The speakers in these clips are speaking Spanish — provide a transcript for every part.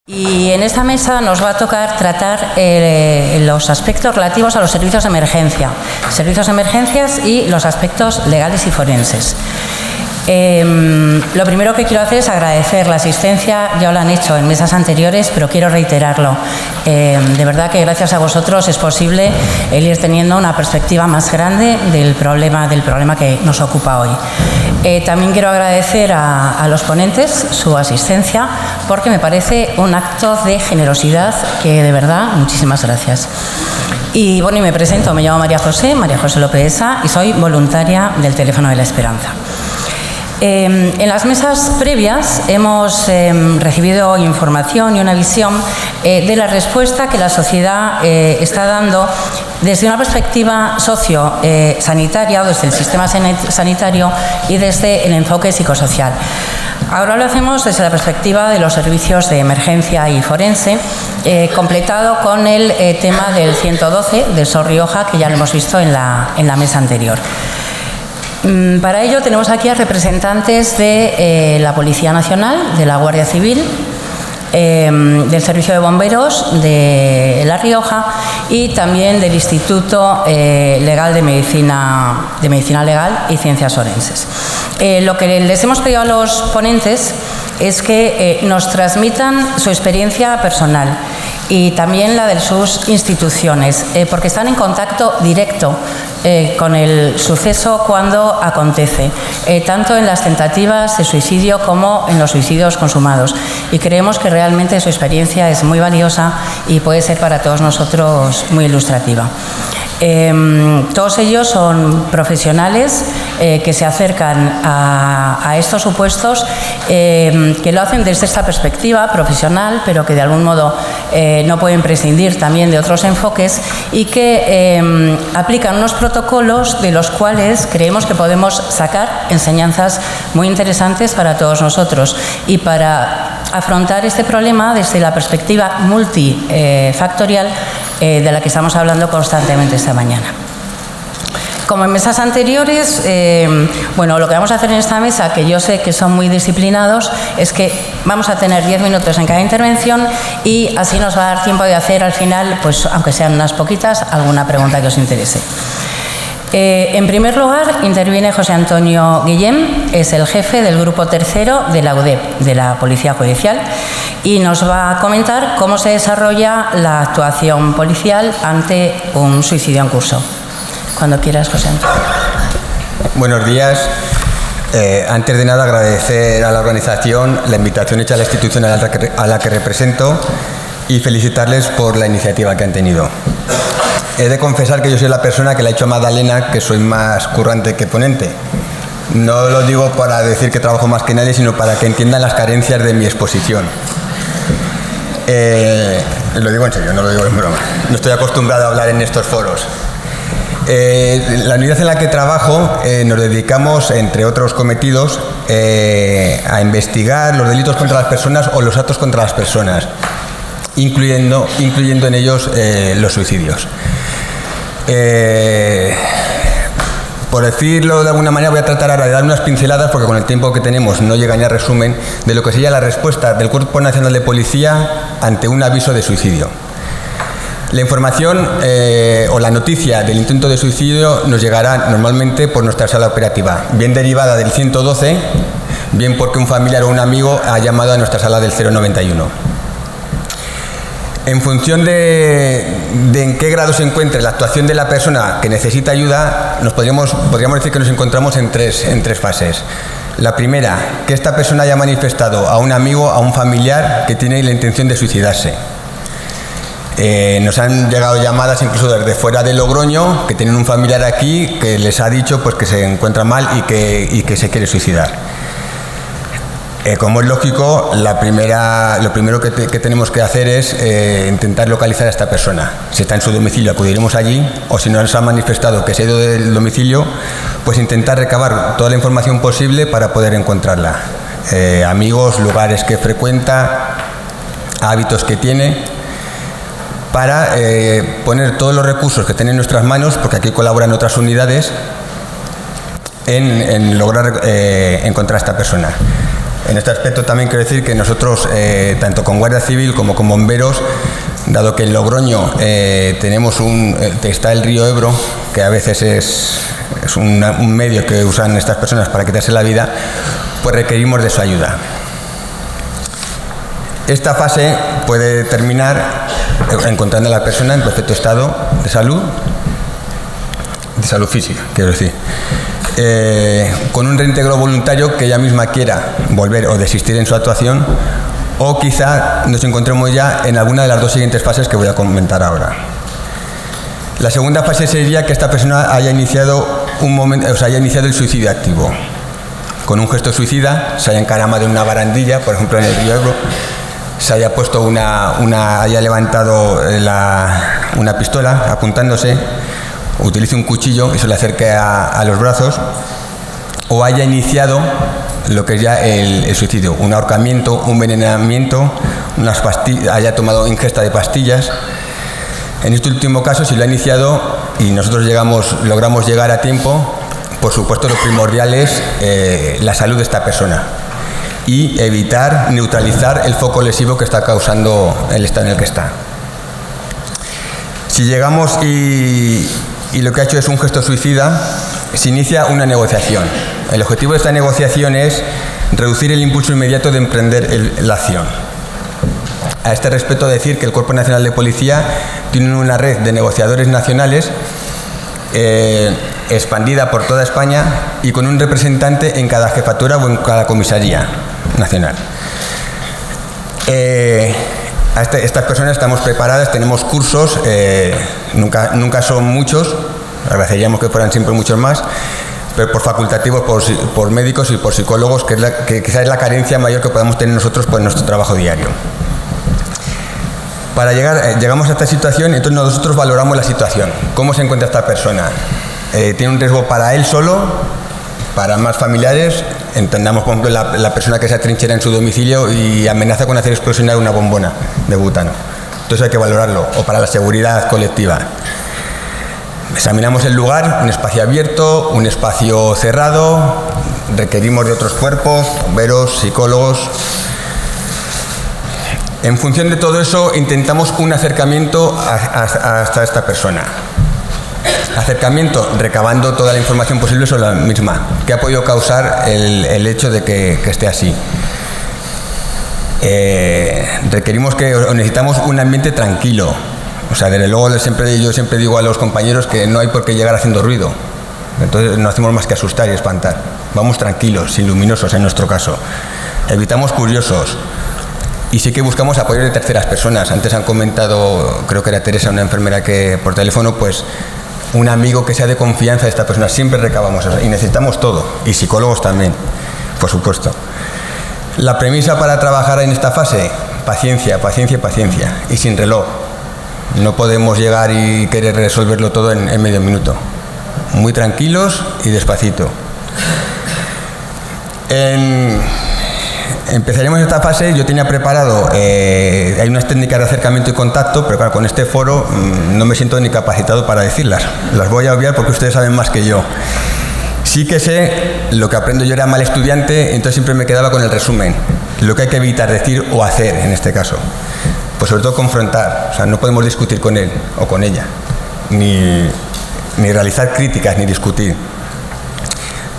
Y en esta mesa nos va a tocar tratar los aspectos relativos a los servicios de emergencias y los aspectos legales y forenses. Lo primero que quiero hacer es agradecer la asistencia, ya lo han hecho en mesas anteriores, pero quiero reiterarlo. De verdad que gracias a vosotros es posible el ir teniendo una perspectiva más grande del problema que nos ocupa hoy. También quiero agradecer a los ponentes su asistencia, porque me parece un acto de generosidad que, de verdad, muchísimas gracias. Y bueno, y me presento, me llamo María José López Esa, y soy voluntaria del Teléfono de la Esperanza. En las mesas previas hemos recibido información y una visión de la respuesta que la sociedad está dando desde una perspectiva sociosanitaria, desde el sistema sanitario y desde el enfoque psicosocial. Ahora lo hacemos desde la perspectiva de los servicios de emergencia y forense, completado con el tema del 112 de Sor Rioja, que ya lo hemos visto en la mesa anterior. Para ello tenemos aquí a representantes de la Policía Nacional, de la Guardia Civil, del Servicio de Bomberos de La Rioja y también del Instituto Legal de Medicina Legal y Ciencias Forenses. Lo que les hemos pedido a los ponentes es que nos transmitan su experiencia personal y también la de sus instituciones, porque están en contacto directo con el suceso cuando acontece, tanto en las tentativas de suicidio como en los suicidios consumados. Y creemos que realmente su experiencia es muy valiosa y puede ser para todos nosotros muy ilustrativa. Todos ellos son profesionales que se acercan a estos supuestos, que lo hacen desde esta perspectiva profesional, pero que de algún modo no pueden prescindir también de otros enfoques y que aplican unos protocolos de los cuales creemos que podemos sacar enseñanzas muy interesantes para todos nosotros y para afrontar este problema desde la perspectiva multifactorial de la que estamos hablando constantemente esta mañana. Como en mesas anteriores, lo que vamos a hacer en esta mesa, que yo sé que son muy disciplinados, es que vamos a tener 10 minutos en cada intervención y así nos va a dar tiempo de hacer al final, pues aunque sean unas poquitas, alguna pregunta que os interese. En primer lugar, interviene José Antonio Guillén, es el jefe del grupo tercero de la UDEP, de la Policía Judicial, y nos va a comentar cómo se desarrolla la actuación policial ante un suicidio en curso. Cuando quieras, José Antonio. Buenos días. Antes de nada, agradecer a la organización la invitación hecha a la institución a la que represento y felicitarles por la iniciativa que han tenido. He de confesar que yo soy la persona que le ha dicho a Magdalena que soy más currante que ponente. No lo digo para decir que trabajo más que nadie, sino para que entiendan las carencias de mi exposición. Lo digo en serio, no lo digo en broma. No estoy acostumbrado a hablar en estos foros. La unidad en la que trabajo nos dedicamos, entre otros cometidos, a investigar los delitos contra las personas o los actos contra las personas, incluyendo en ellos los suicidios. Por decirlo de alguna manera, voy a tratar ahora de dar unas pinceladas, porque con el tiempo que tenemos no llega ni a resumen, de lo que sería la respuesta del Cuerpo Nacional de Policía ante un aviso de suicidio. La información o la noticia del intento de suicidio nos llegará normalmente por nuestra sala operativa, bien derivada del 112, bien porque un familiar o un amigo ha llamado a nuestra sala del 091. En función de en qué grado se encuentre la actuación de la persona que necesita ayuda, podríamos decir que nos encontramos en tres fases. La primera, que esta persona haya manifestado a un amigo, a un familiar que tiene la intención de suicidarse. Nos han llegado llamadas incluso desde fuera de Logroño, que tienen un familiar aquí que les ha dicho pues, que se encuentra mal y que se quiere suicidar. Como es lógico, lo primero que tenemos que hacer es intentar localizar a esta persona. Si está en su domicilio, acudiremos allí, o si no nos ha manifestado que se ha ido del domicilio, pues intentar recabar toda la información posible para poder encontrarla. Amigos, lugares que frecuenta, hábitos que tiene, para poner todos los recursos que tienen en nuestras manos, porque aquí colaboran otras unidades, en lograr encontrar a esta persona. En este aspecto también quiero decir que nosotros, tanto con Guardia Civil como con bomberos, dado que en Logroño tenemos está el río Ebro, que a veces es un medio que usan estas personas para quitarse la vida, pues requerimos de su ayuda. Esta fase puede terminar encontrando a la persona en perfecto estado de salud física, quiero decir, con un reintegro voluntario que ella misma quiera volver o desistir en su actuación, o quizá nos encontremos ya en alguna de las dos siguientes fases que voy a comentar ahora. La segunda fase sería que esta persona haya iniciado el suicidio activo. Con un gesto suicida, se haya encaramado en una barandilla, por ejemplo en el río Ebro, se haya puesto haya levantado una pistola apuntándose, utilice un cuchillo y se le acerque a los brazos, o haya iniciado lo que es ya el suicidio, un ahorcamiento, un envenenamiento, haya tomado ingesta de pastillas. En este último caso, si lo ha iniciado y nosotros logramos llegar a tiempo, por supuesto lo primordial es la salud de esta persona y neutralizar el foco lesivo que está causando el estado en el que está. Si llegamos y lo que ha hecho es un gesto suicida, se inicia una negociación. El objetivo de esta negociación es reducir el impulso inmediato de emprender la acción. A este respecto, decir que el Cuerpo Nacional de Policía tiene una red de negociadores nacionales expandida por toda España y con un representante en cada jefatura o en cada comisaría nacional. Estas personas estamos preparadas, tenemos cursos, nunca son muchos, agradeceríamos que fueran siempre muchos más, pero por facultativos, por médicos y por psicólogos, que quizás es la carencia mayor que podemos tener nosotros por nuestro trabajo diario. Llegamos a esta situación y entonces nosotros valoramos la situación. ¿Cómo se encuentra esta persona? ¿Tiene un riesgo para él solo? ¿Para más familiares? Entendamos, por ejemplo, la persona que se atrinchera en su domicilio y amenaza con hacer explosionar una bombona de butano. Entonces hay que valorarlo. O para la seguridad colectiva. Examinamos el lugar, un espacio abierto, un espacio cerrado. Requerimos de otros cuerpos, bomberos, psicólogos. En función de todo eso, intentamos un acercamiento hasta esta persona. Acercamiento recabando toda la información posible sobre la misma, que ha podido causar el hecho de que esté así. Necesitamos un ambiente tranquilo. O sea, desde luego yo siempre digo a los compañeros que no hay por qué llegar haciendo ruido. Entonces no hacemos más que asustar y espantar. Vamos tranquilos, sin luminosos en nuestro caso. Evitamos curiosos. Y sí que buscamos apoyo de terceras personas. Antes han comentado, creo que era Teresa, una enfermera, que por teléfono, pues un amigo que sea de confianza de esta persona. Siempre recabamos eso y necesitamos todo. Y psicólogos también, por supuesto. La premisa para trabajar en esta fase: paciencia, paciencia, paciencia. Y sin reloj. No podemos llegar y querer resolverlo todo en medio minuto. Muy tranquilos y despacito. Empezaremos esta fase. Yo tenía preparado, hay unas técnicas de acercamiento y contacto, pero claro, con este foro no me siento ni capacitado para decirlas. Las voy a obviar porque ustedes saben más que yo. Sí que sé, lo que aprendo, yo era mal estudiante, entonces siempre me quedaba con el resumen. Lo que hay que evitar decir o hacer en este caso. Pues sobre todo confrontar. O sea, no podemos discutir con él o con ella. Ni realizar críticas, ni discutir.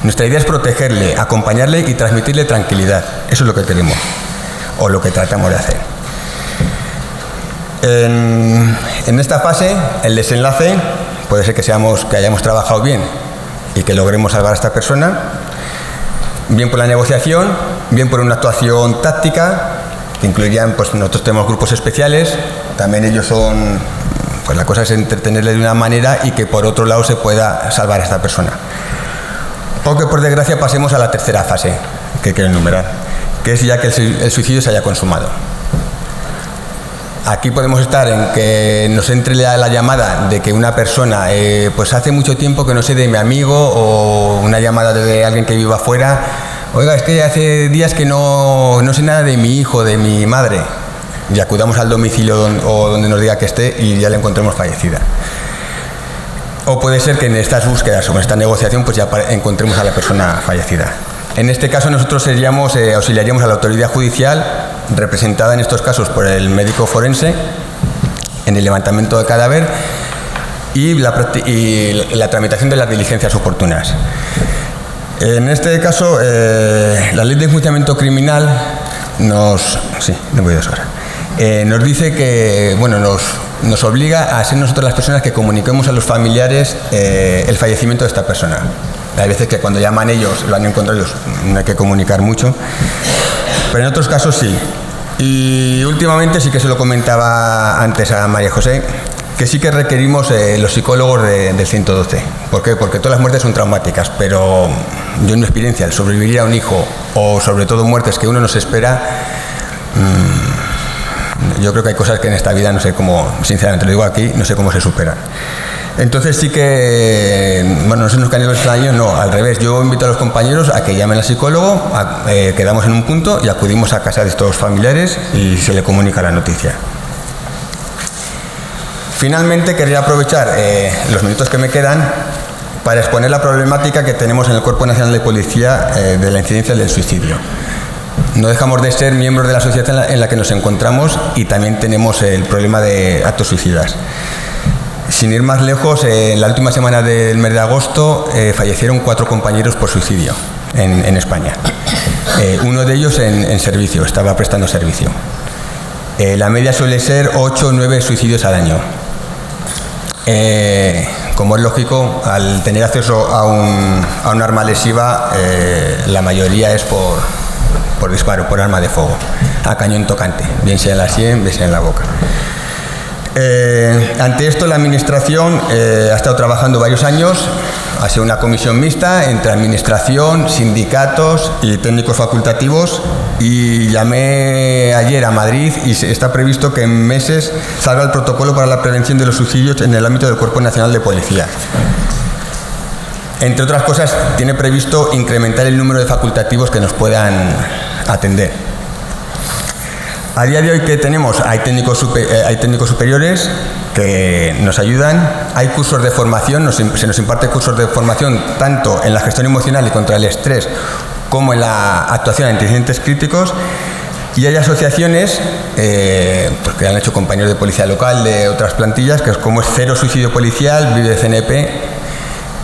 Nuestra idea es protegerle, acompañarle y transmitirle tranquilidad. Eso es lo que queremos, o lo que tratamos de hacer. En esta fase, el desenlace puede ser que hayamos trabajado bien y que logremos salvar a esta persona, bien por la negociación, bien por una actuación táctica, que incluirían, pues nosotros tenemos grupos especiales, también ellos son, pues la cosa es entretenerle de una manera y que por otro lado se pueda salvar a esta persona. O que por desgracia pasemos a la tercera fase, que quiero enumerar, que es ya que el suicidio se haya consumado. Aquí podemos estar en que nos entre la llamada de que una persona, pues hace mucho tiempo que no sé de mi amigo, o una llamada de alguien que viva afuera: oiga, es que hace días que no sé nada de mi hijo, de mi madre. Y acudamos al domicilio o donde nos diga que esté y ya la encontremos fallecida. O puede ser que en estas búsquedas o en esta negociación pues ya encontremos a la persona fallecida. En este caso nosotros auxiliaríamos a la autoridad judicial, representada en estos casos por el médico forense, en el levantamiento de cadáver y la tramitación de las diligencias oportunas. En este caso, la ley de enjuiciamiento criminal nos dice que, bueno, nos obliga a ser nosotros las personas que comuniquemos a los familiares el fallecimiento de esta persona. Hay veces que cuando llaman ellos, lo han encontrado ellos, no hay que comunicar mucho, pero en otros casos sí. Y últimamente sí que se lo comentaba antes a María José, que sí que requerimos los psicólogos del 112. ¿Por qué? Porque todas las muertes son traumáticas, pero yo en mi experiencia, el sobrevivir a un hijo o sobre todo muertes que uno no se espera, yo creo que hay cosas que en esta vida no sé cómo, sinceramente lo digo aquí, no sé cómo se superan. Entonces sí que, bueno, no sé unos caños extraños, no, al revés, yo invito a los compañeros a que llamen al psicólogo, quedamos en un punto y acudimos a casa de estos familiares y se le comunica la noticia. Finalmente quería aprovechar los minutos que me quedan para exponer la problemática que tenemos en el Cuerpo Nacional de Policía de la incidencia del suicidio. No dejamos de ser miembros de la sociedad en la que nos encontramos y también tenemos el problema de actos suicidas. Sin ir más lejos, en la última semana del mes de agosto fallecieron 4 compañeros por suicidio en España. Uno de ellos en servicio, estaba prestando servicio. La media suele ser 8 o 9 suicidios al año. Como es lógico, al tener acceso a un arma lesiva, la mayoría es por disparo, por arma de fuego, a cañón tocante, bien sea en la sien, bien sea en la boca. Ante esto, la Administración ha estado trabajando varios años, ha sido una comisión mixta entre Administración, sindicatos y técnicos facultativos, y llamé ayer a Madrid y está previsto que en meses salga el protocolo para la prevención de los suicidios en el ámbito del Cuerpo Nacional de Policía. Entre otras cosas, tiene previsto incrementar el número de facultativos que nos puedan atender. A día de hoy, ¿qué tenemos? Hay técnicos superiores que nos ayudan, hay cursos de formación, se nos imparte cursos de formación tanto en la gestión emocional y contra el estrés como en la actuación ante incidentes críticos, y hay asociaciones pues que han hecho compañeros de policía local de otras plantillas, que es como es Cero Suicidio Policial, Vive CNP,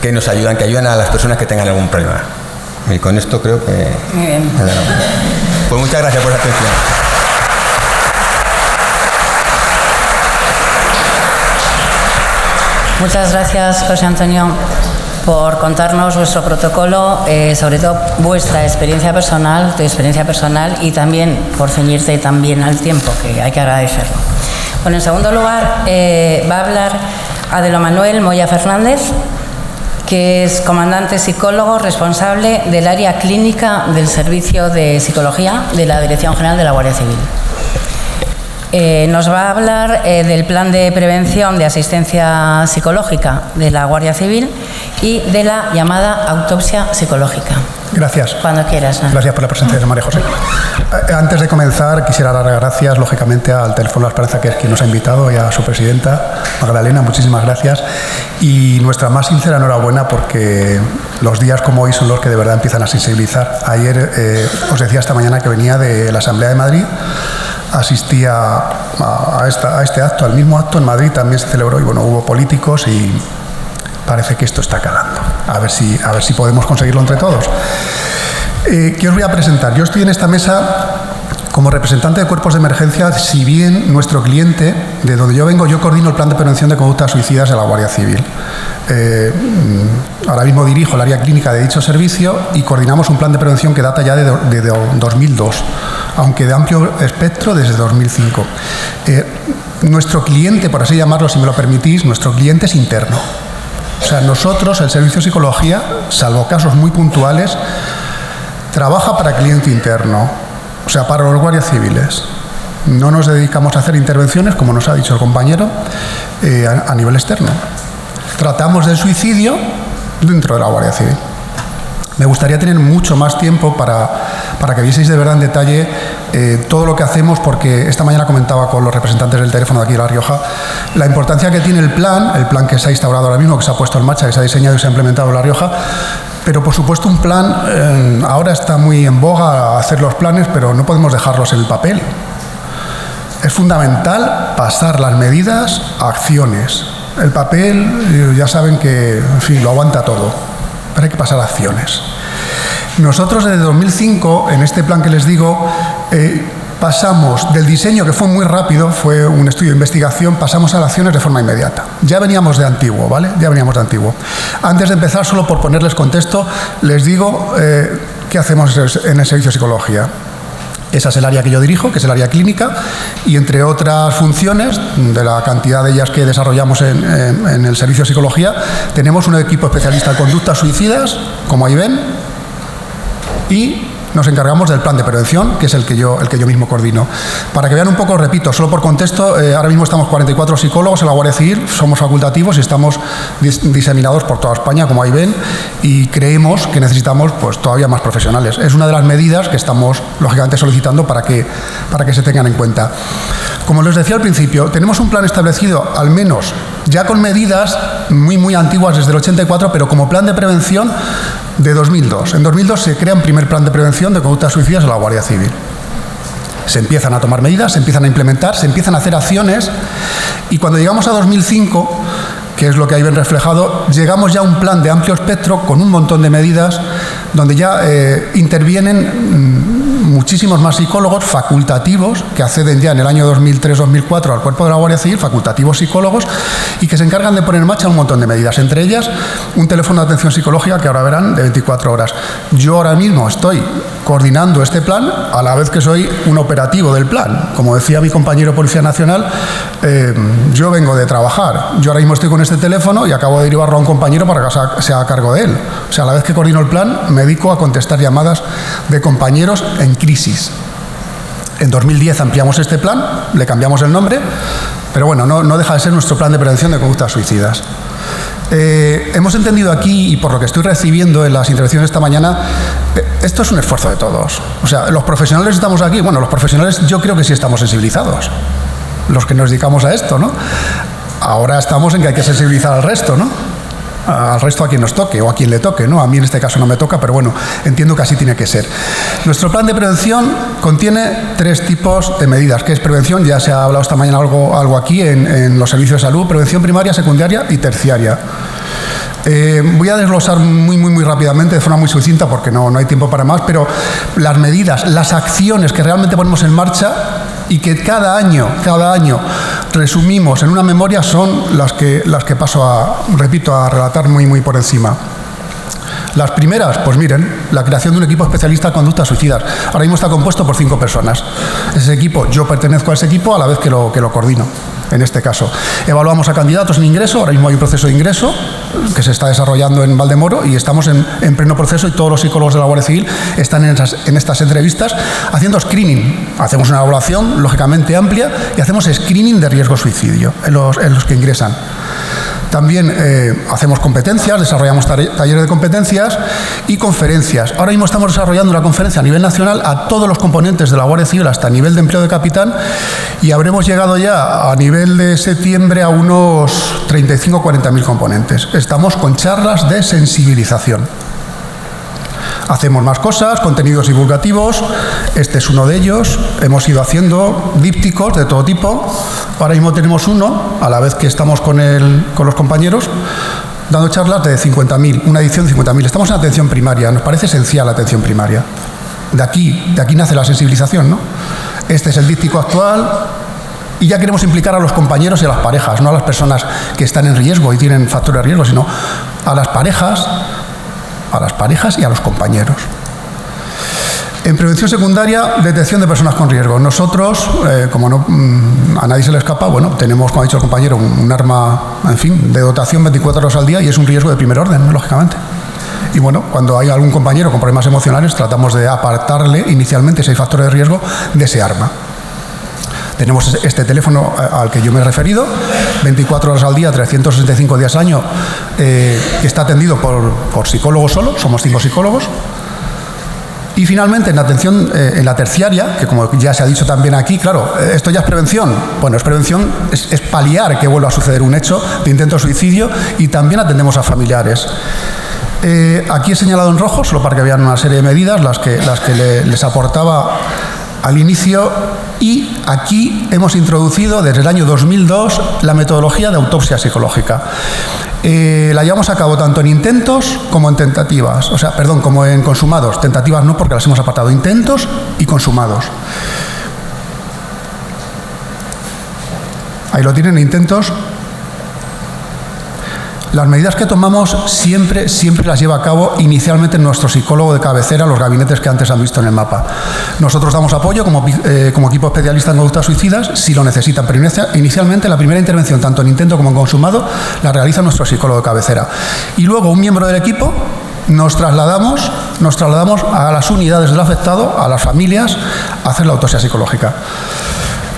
que nos ayudan, que ayudan a las personas que tengan algún problema. Y con esto creo que... Muy bien. Pues muchas gracias por la atención. Muchas gracias, José Antonio, por contarnos vuestro protocolo, sobre todo vuestra experiencia personal, tu experiencia personal, y también por ceñirte también al tiempo, que hay que agradecerlo. Bueno, en segundo lugar, va a hablar Adelo Manuel Moya Fernández, que es comandante psicólogo responsable del área clínica del Servicio de Psicología de la Dirección General de la Guardia Civil. Nos va a hablar del plan de prevención de asistencia psicológica de la Guardia Civil y de la llamada autopsia psicológica. Gracias. Cuando quieras, ¿no? Gracias por la presencia de María José. Antes de comenzar, quisiera dar las gracias, lógicamente, al Teléfono La Esperanza, que es quien nos ha invitado, y a su presidenta, Magdalena. Muchísimas gracias. Y nuestra más sincera enhorabuena, porque los días como hoy son los que de verdad empiezan a sensibilizar. Ayer os decía esta mañana que venía de la Asamblea de Madrid. Asistía a este acto, al mismo acto en Madrid también se celebró, y bueno, hubo políticos y parece que esto está calando. A ver si podemos conseguirlo entre todos. ¿Qué os voy a presentar? Yo estoy en esta mesa como representante de cuerpos de emergencia, si bien nuestro cliente, de donde yo vengo, yo coordino el plan de prevención de conductas suicidas de la Guardia Civil. Ahora mismo dirijo el área clínica de dicho servicio y coordinamos un plan de prevención que data ya de 2002, aunque de amplio espectro desde 2005. Nuestro cliente, por así llamarlo, si me lo permitís, nuestro cliente es interno. O sea, nosotros, el Servicio de Psicología, salvo casos muy puntuales, trabaja para cliente interno, o sea, para los guardias civiles. No nos dedicamos a hacer intervenciones, como nos ha dicho el compañero, a nivel externo. Tratamos del suicidio dentro de la Guardia Civil. Me gustaría tener mucho más tiempo para que vieseis de verdad en detalle todo lo que hacemos, porque esta mañana comentaba con los representantes del teléfono de aquí de La Rioja la importancia que tiene el plan que se ha instaurado ahora mismo, que se ha puesto en marcha, que se ha diseñado y se ha implementado en La Rioja, Pero, por supuesto, un plan, ahora está muy en boga hacer los planes, pero no podemos dejarlos en el papel. Es fundamental pasar las medidas a acciones. El papel, ya saben que, en fin, lo aguanta todo, pero hay que pasar a acciones. Nosotros, desde 2005, en este plan que les digo, pasamos del diseño, que fue muy rápido, fue un estudio de investigación, pasamos a las acciones de forma inmediata. Ya veníamos de antiguo, ¿vale? Ya veníamos de antiguo. Antes de empezar, solo por ponerles contexto, les digo qué hacemos en el servicio de psicología. Esa es el área que yo dirijo, que es el área clínica, y entre otras funciones, de la cantidad de ellas que desarrollamos en el servicio de psicología, tenemos un equipo especialista en conductas suicidas, como ahí ven, y nos encargamos del plan de prevención, que es el que yo mismo coordino. Para que vean un poco, repito, solo por contexto, ahora mismo estamos 44 psicólogos en la Guardia Civil, somos facultativos y estamos diseminados por toda España, como ahí ven, y creemos que necesitamos pues todavía más profesionales. Es una de las medidas que estamos, lógicamente, solicitando para que se tengan en cuenta. Como les decía al principio, tenemos un plan establecido, al menos ya con medidas muy antiguas desde el 84, pero como plan de prevención de 2002. En 2002 se crea un primer plan de prevención de conductas suicidas en la Guardia Civil. Se empiezan a tomar medidas, se empiezan a implementar, se empiezan a hacer acciones, y cuando llegamos a 2005, que es lo que ahí ven reflejado, llegamos ya a un plan de amplio espectro con un montón de medidas donde ya intervienen muchísimos más psicólogos facultativos que acceden ya en el año 2003-2004 al cuerpo de la Guardia Civil, facultativos psicólogos, y que se encargan de poner en marcha un montón de medidas, entre ellas un teléfono de atención psicológica que ahora verán de 24 horas. Yo ahora mismo estoy coordinando este plan a la vez que soy un operativo del plan. Como decía mi compañero Policía Nacional, yo vengo de trabajar, yo ahora mismo estoy con este teléfono y acabo de derivarlo a un compañero para que se haga cargo de él. O sea, a la vez que coordino el plan, me dedico a contestar llamadas de compañeros en crisis. En 2010 ampliamos este plan, le cambiamos el nombre, pero bueno, no deja de ser nuestro plan de prevención de conductas suicidas. Hemos entendido aquí, y por lo que estoy recibiendo en las intervenciones esta mañana, esto es un esfuerzo de todos. O sea, los profesionales estamos aquí, bueno, los profesionales yo creo que sí estamos sensibilizados, los que nos dedicamos a esto, ¿no? Ahora estamos en que hay que sensibilizar al resto, ¿no? Al resto a quien nos toque o a quien le toque, ¿no? A mí en este caso no me toca, pero bueno, entiendo que así tiene que ser. Nuestro plan de prevención contiene 3 tipos de medidas, que es prevención, ya se ha hablado esta mañana algo aquí en los servicios de salud, prevención primaria, secundaria y terciaria. Voy a desglosar muy rápidamente, de forma muy sucinta, porque no hay tiempo para más, pero las medidas, las acciones que realmente ponemos en marcha y que cada año resumimos en una memoria son las que paso a relatar muy por encima. Las primeras, pues miren, la creación de un equipo especialista en conductas suicidas. Ahora mismo está compuesto por 5 personas. Ese equipo, yo pertenezco a ese equipo a la vez que lo coordino. En este caso, evaluamos a candidatos en ingreso. Ahora mismo hay un proceso de ingreso que se está desarrollando en Valdemoro y estamos en pleno proceso, y todos los psicólogos de la Guardia Civil están en estas entrevistas haciendo screening. Hacemos una evaluación lógicamente amplia y hacemos screening de riesgo suicidio en los que ingresan. También hacemos competencias, desarrollamos talleres de competencias y conferencias. Ahora mismo estamos desarrollando una conferencia a nivel nacional a todos los componentes de la Guardia Civil hasta nivel de empleo de capitán, y habremos llegado ya a nivel de septiembre a unos 35 o 40.000 componentes. Estamos con charlas de sensibilización. Hacemos más cosas, contenidos divulgativos, este es uno de ellos. Hemos ido haciendo dípticos de todo tipo. Ahora mismo tenemos uno, a la vez que estamos con los compañeros, dando charlas de 50.000, una edición de 50.000. Estamos en atención primaria, nos parece esencial la atención primaria. De aquí nace la sensibilización, ¿no? Este es el díptico actual, y ya queremos implicar a los compañeros y a las parejas, no a las personas que están en riesgo y tienen factores de riesgo, sino a las parejas y a los compañeros. En prevención secundaria, detección de personas con riesgo. Nosotros, como a nadie se le escapa, bueno, tenemos, como ha dicho el compañero, un arma, en fin, de dotación 24 horas al día, y es un riesgo de primer orden, lógicamente. Y bueno, cuando hay algún compañero con problemas emocionales, tratamos de apartarle inicialmente, si hay factores de riesgo, de ese arma. Tenemos este teléfono al que yo me he referido, 24 horas al día, 365 días al año, que está atendido por psicólogos solo, somos 5 psicólogos. Y finalmente, en la atención, en la terciaria, que como ya se ha dicho también aquí, claro, esto ya es prevención. Bueno, es prevención, es paliar que vuelva a suceder un hecho de intento de suicidio, y también atendemos a familiares. Aquí he señalado en rojo, solo para que vean una serie de medidas, las que les aportaba al inicio, y aquí hemos introducido desde el año 2002 la metodología de autopsia psicológica. La llevamos a cabo tanto en intentos como en tentativas, como en consumados. Tentativas no, porque las hemos apartado, intentos y consumados. Ahí lo tienen, intentos. Las medidas que tomamos siempre las lleva a cabo inicialmente nuestro psicólogo de cabecera, los gabinetes que antes han visto en el mapa. Nosotros damos apoyo como equipo especialista en conductas suicidas si lo necesitan, pero inicialmente la primera intervención, tanto en intento como en consumado, la realiza nuestro psicólogo de cabecera. Y luego un miembro del equipo nos trasladamos a las unidades del afectado, a las familias, a hacer la autopsia psicológica.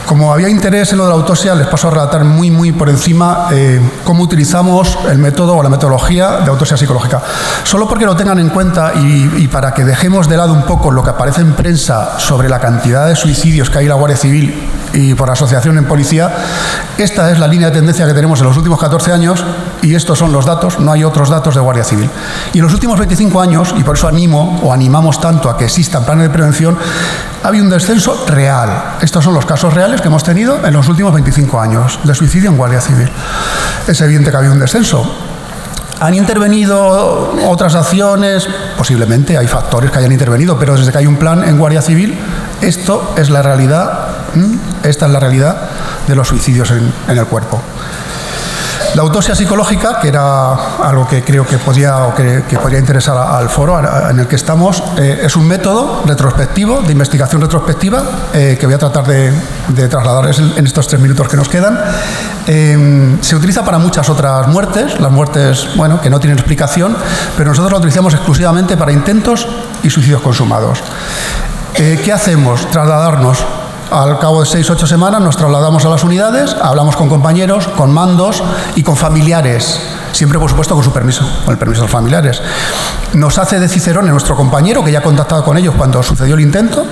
Como había interés en lo de la autopsia, les paso a relatar muy por encima cómo utilizamos el método o la metodología de autopsia psicológica. Solo porque lo tengan en cuenta y para que dejemos de lado un poco lo que aparece en prensa sobre la cantidad de suicidios que hay en la Guardia Civil y por asociación en policía, esta es la línea de tendencia que tenemos en los últimos 14 años y estos son los datos, no hay otros datos de Guardia Civil. Y en los últimos 25 años, y por eso animamos tanto a que existan planes de prevención, ha habido un descenso real. Estos son los casos reales que hemos tenido en los últimos 25 años de suicidio en Guardia Civil. Es evidente que ha habido un descenso. ¿Han intervenido otras acciones? Posiblemente, hay factores que hayan intervenido, pero desde que hay un plan en Guardia Civil, esto es la realidad, esta es la realidad de los suicidios en el cuerpo. La autopsia psicológica, que era algo que creo que podía interesar al foro en el que estamos, es un método retrospectivo, de investigación retrospectiva, que voy a tratar de trasladarles en estos 3 minutos que nos quedan. Se utiliza para muchas otras muertes, las muertes, que no tienen explicación, pero nosotros la utilizamos exclusivamente para intentos y suicidios consumados. ¿Qué hacemos? Trasladarnos. Al cabo de 6-8 semanas nos trasladamos a las unidades, hablamos con compañeros, con mandos y con familiares, siempre por supuesto con su permiso, con el permiso de los familiares. Nos hace de cicerone nuestro compañero, que ya ha contactado con ellos cuando sucedió el intento,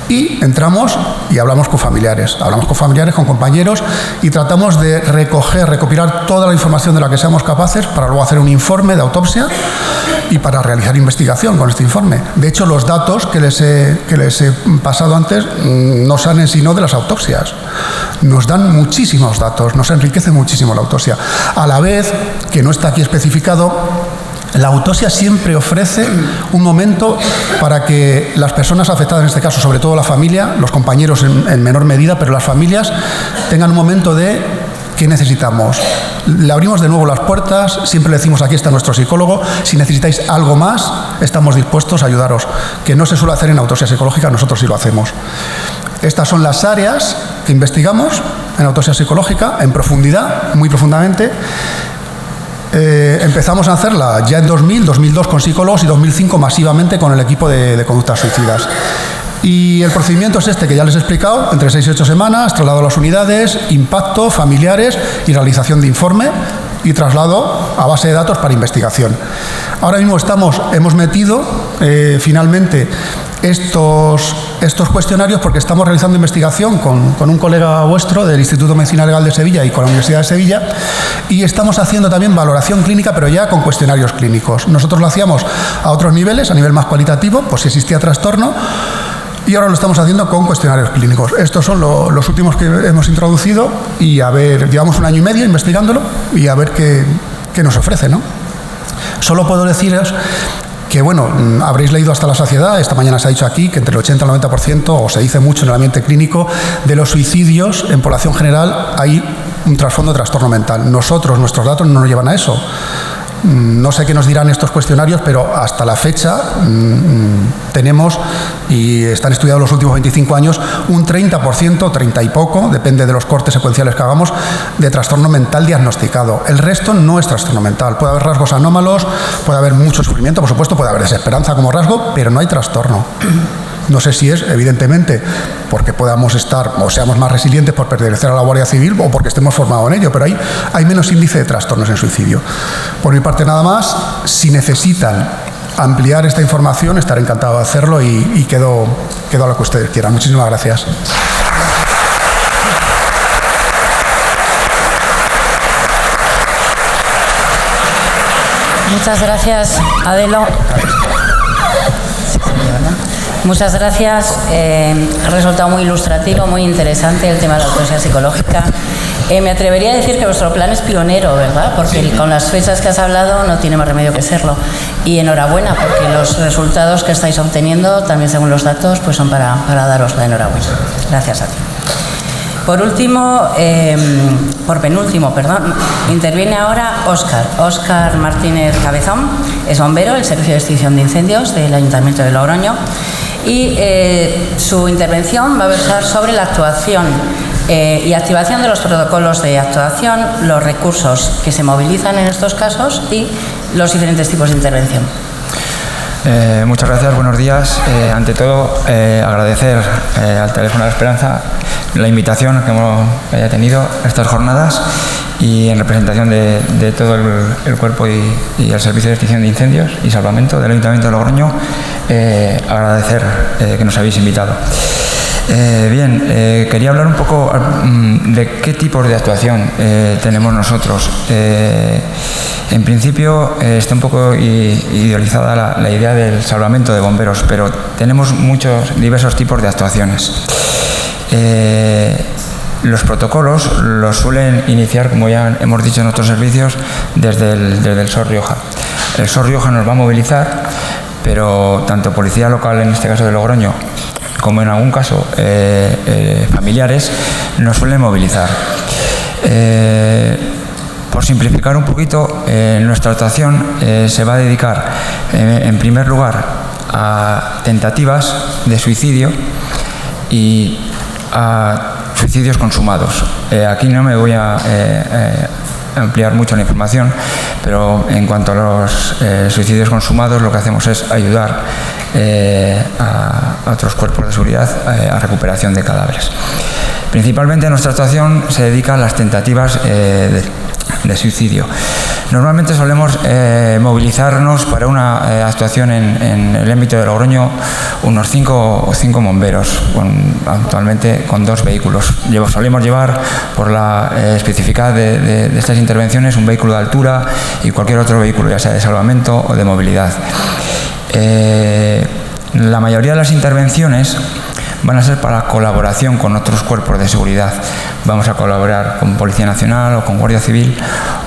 y entramos y hablamos con familiares, con compañeros, y tratamos de recopilar toda la información de la que seamos capaces para luego hacer un informe de autopsia y para realizar investigación con este informe. De hecho, los datos que les he pasado antes no salen sino de las autopsias. Nos dan muchísimos datos, nos enriquece muchísimo la autopsia. A la vez, que no está aquí especificado, la autopsia siempre ofrece un momento para que las personas afectadas, en este caso sobre todo la familia, los compañeros en menor medida, pero las familias tengan un momento de ¿qué necesitamos? Le abrimos de nuevo las puertas, siempre le decimos aquí está nuestro psicólogo, si necesitáis algo más, estamos dispuestos a ayudaros, que no se suele hacer en autopsia psicológica, nosotros sí lo hacemos. Estas son las áreas que investigamos en autopsia psicológica, en profundidad, muy profundamente. Empezamos a hacerla ya en 2002 con psicólogos y 2005 masivamente con el equipo de conductas suicidas. Y el procedimiento es este que ya les he explicado, entre 6 y 8 semanas, traslado a las unidades, impacto, familiares y realización de informe y traslado a base de datos para investigación. Ahora mismo hemos metido finalmente estos cuestionarios porque estamos realizando investigación con un colega vuestro del Instituto de Medicina Legal de Sevilla y con la Universidad de Sevilla, y estamos haciendo también valoración clínica, pero ya con cuestionarios clínicos. Nosotros lo hacíamos a otros niveles, a nivel más cualitativo, pues si existía trastorno, y ahora lo estamos haciendo con cuestionarios clínicos. Estos son los últimos que hemos introducido y llevamos 1 año y medio investigándolo y a ver qué nos ofrece, ¿no? Solo puedo deciros que, habréis leído hasta la saciedad, esta mañana se ha dicho aquí que entre el 80 y el 90%, o se dice mucho en el ambiente clínico, de los suicidios en población general hay un trasfondo de trastorno mental. Nuestros datos no nos llevan a eso. No sé qué nos dirán estos cuestionarios, pero hasta la fecha tenemos, y están estudiados los últimos 25 años, un 30%, 30 y poco, depende de los cortes secuenciales que hagamos, de trastorno mental diagnosticado. El resto no es trastorno mental. Puede haber rasgos anómalos, puede haber mucho sufrimiento, por supuesto, puede haber desesperanza como rasgo, pero no hay trastorno. No sé si es, evidentemente, porque podamos estar o seamos más resilientes por pertenecer a la Guardia Civil o porque estemos formados en ello, pero hay menos índice de trastornos en suicidio. Por mi parte nada más. Si necesitan ampliar esta información, estaré encantado de hacerlo y quedo a lo que ustedes quieran. Muchísimas gracias. Muchas gracias, Adelo. Muchas gracias. Ha resultado muy ilustrativo, muy interesante el tema de la autopsia psicológica. Me atrevería a decir que vuestro plan es pionero, ¿verdad? Porque con las fechas que has hablado no tiene más remedio que serlo. Y enhorabuena, porque los resultados que estáis obteniendo, también según los datos, pues son para daros la enhorabuena. Gracias a ti. Por penúltimo, interviene ahora Óscar Martínez Cabezón, es bombero del Servicio de Extinción de Incendios del Ayuntamiento de Logroño, y su intervención va a versar sobre la actuación y activación de los protocolos de actuación, los recursos que se movilizan en estos casos y los diferentes tipos de intervención. Muchas gracias, buenos días. Ante todo, agradecer al Teléfono de la Esperanza la invitación que haya tenido a estas jornadas y en representación de todo el cuerpo y el Servicio de Extinción de Incendios y Salvamento del Ayuntamiento de Logroño, agradecer que nos habéis invitado. Quería hablar un poco de qué tipos de actuación tenemos nosotros. En principio está un poco idealizada la idea del salvamento de bomberos, pero tenemos diversos tipos de actuaciones. Los protocolos los suelen iniciar, como ya hemos dicho en otros servicios, desde el SOS Rioja. El SOS Rioja nos va a movilizar, pero tanto policía local, en este caso de Logroño, como en algún caso familiares, nos suelen movilizar. Por simplificar un poquito, nuestra actuación se va a dedicar, en primer lugar, a tentativas de suicidio y a suicidios consumados. Aquí no me voy a ampliar mucho la información, pero en cuanto a los suicidios consumados, lo que hacemos es ayudar a otros cuerpos de seguridad a recuperación de cadáveres. Principalmente nuestra actuación se dedica a las tentativas de suicidio. Normalmente solemos movilizarnos para una actuación en el ámbito de Logroño unos 5 bomberos, actualmente con 2 vehículos. Solemos llevar, por la especificidad de estas intervenciones, un vehículo de altura y cualquier otro vehículo, ya sea de salvamento o de movilidad. La mayoría de las intervenciones van a ser para colaboración con otros cuerpos de seguridad. Vamos a colaborar con Policía Nacional o con Guardia Civil